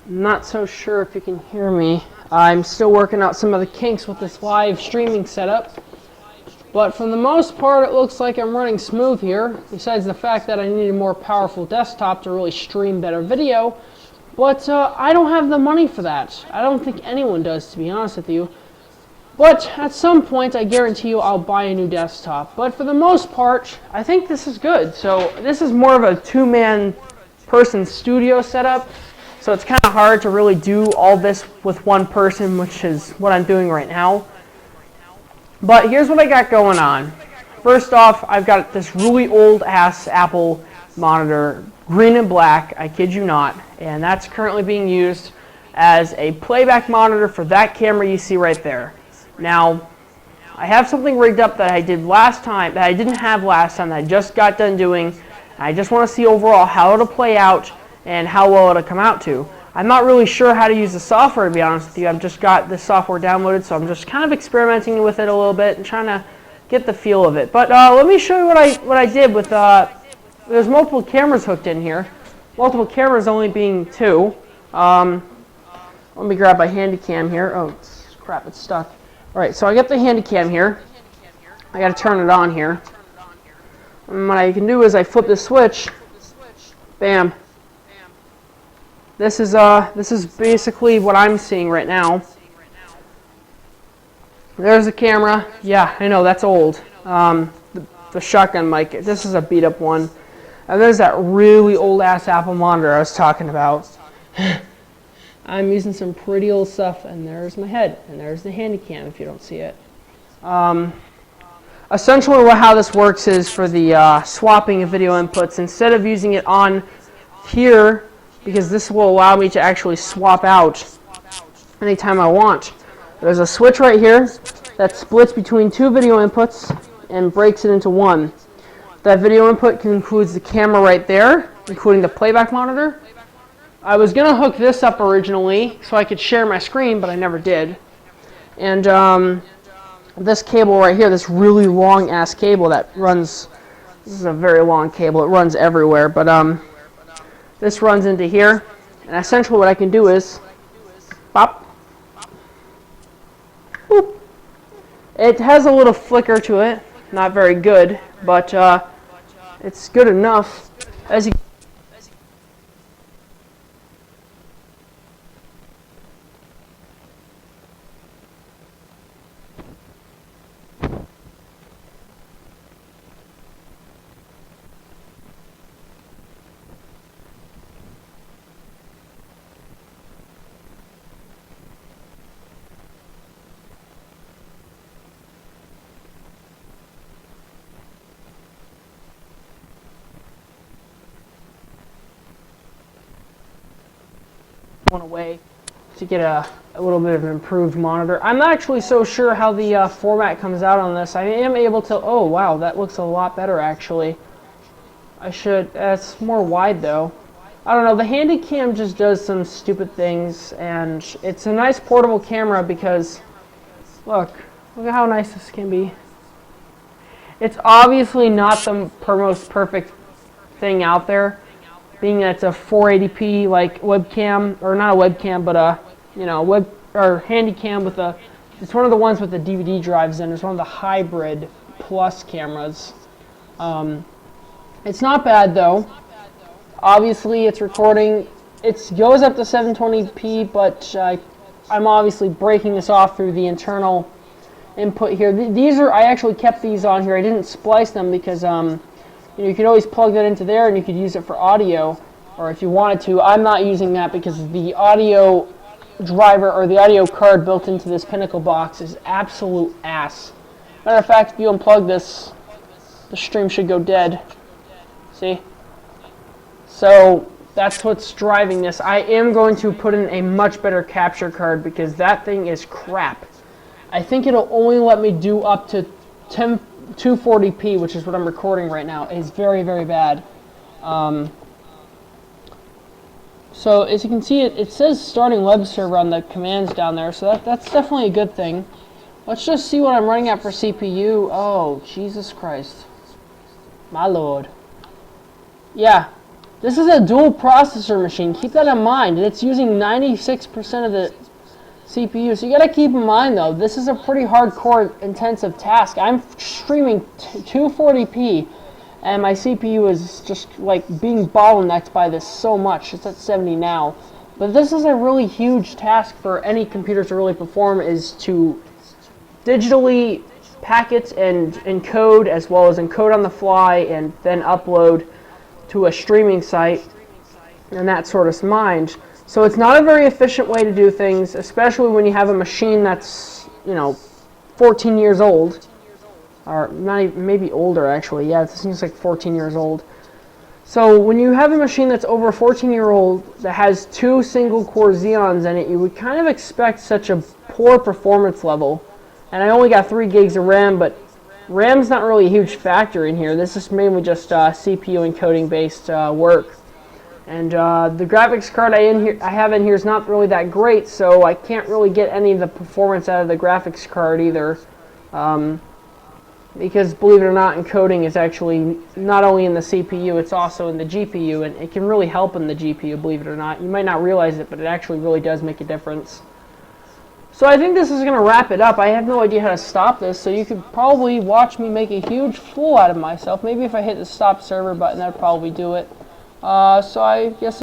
Not so sure if you can hear me. I'm still working out some of the kinks with this live streaming setup. But for the most part, it looks like I'm running smooth here, besides the fact that I need a more powerful desktop to really stream better video. But I don't have the money for that. I don't think anyone does, to be honest with you. But at some point, I guarantee you I'll buy a new desktop. But for the most part, I think this is good. So this is more of a two-man person studio setup. So it's kind of hard to really do all this with one person, which is what I'm doing right now. But here's what I got going on. First off, I've got this really old-ass Apple monitor, green and black, I kid you not, and that's currently being used as a playback monitor for that camera you see right there. Now, I have something rigged up that I did last time, that I didn't have last time, that I just got done doing. I just want to see overall how it'll play out and how well it'll come out to. I'm not really sure how to use the software, to be honest with you. I've just got this software downloaded, so I'm just kind of experimenting with it a little bit and trying to get the feel of it. But let me show you what I did with, there's multiple cameras hooked in here. Multiple cameras only being two. Let me grab my handy cam here. Oh, crap, it's stuck. Alright, so I got the handy cam here. I got to turn it on here. And what I can do is I flip the switch. Bam. This is basically what I'm seeing right now. There's the camera. Yeah, I know, that's old. The shotgun mic. This is a beat up one. And there's that really old ass Apple monitor I was talking about. I'm using some pretty old stuff, and there's my head, and there's the handy cam if you don't see it. Essentially how this works is for the swapping of video inputs, instead of using it on here, because this will allow me to actually swap out anytime I want. There's a switch right here that splits between two video inputs and breaks it into one. That video input includes the camera right there, including the playback monitor. I was going to hook this up originally so I could share my screen, but I never did. And this cable right here, this really long ass cable that runs, this is a very long cable, it runs everywhere, but this runs into here, and essentially what I can do is pop, boop. It has a little flicker to it, not very good, but it's good enough. As you one away to get a little bit of an improved monitor. I'm not actually so sure how the format comes out on this. I am able to, oh wow, that looks a lot better actually. It's more wide though. I don't know, the Handycam just does some stupid things, and it's a nice portable camera because, look at how nice this can be. It's obviously not the most perfect thing out there, being that it's a 480p like webcam, or not a webcam, but a Handycam with a. It's one of the ones with the DVD drives in. It's one of the hybrid plus cameras. It's not bad though. Obviously, it's recording. It goes up to 720p, but I'm obviously breaking this off through the internal input here. These are. I actually kept these on here. I didn't splice them because you could always plug that into there and you could use it for audio, or if you wanted to. I'm not using that because the audio driver or the audio card built into this Pinnacle box is absolute ass. Matter of fact, if you unplug this, the stream should go dead. See? So that's what's driving this. I am going to put in a much better capture card because that thing is crap. I think it'll only let me do up to 240p, which is what I'm recording right now. Is very, very bad. So as you can see, it says starting web server on the commands down there, so that's definitely a good thing. Let's just see what I'm running at for CPU. Oh, Jesus Christ. My Lord. Yeah, This is a dual processor machine. Keep that in mind. And it's using 96% of the CPU. So you gotta keep in mind though, this is a pretty hardcore intensive task. I'm streaming 240p and my CPU is just like being bottlenecked by this so much. It's at 70 now. But this is a really huge task for any computer to really perform, is to digitally packet and encode, as well as encode on the fly and then upload to a streaming site and that sort of mind. So it's not a very efficient way to do things, especially when you have a machine that's, 14 years old, or not even, maybe older actually. Yeah, this thing's like 14 years old. So when you have a machine that's over 14-year-old that has 2 single-core Xeons in it, you would kind of expect such a poor performance level. And I only got 3 gigs of RAM, but RAM's not really a huge factor in here. This is mainly just CPU encoding based work. And the graphics card I have in here is not really that great, so I can't really get any of the performance out of the graphics card either. Because believe it or not, encoding is actually not only in the CPU, it's also in the GPU, and it can really help in the GPU, believe it or not. You might not realize it, but it actually really does make a difference. So I think this is going to wrap it up. I have no idea how to stop this, so you could probably watch me make a huge fool out of myself. Maybe if I hit the stop server button, that'd probably do it. So I guess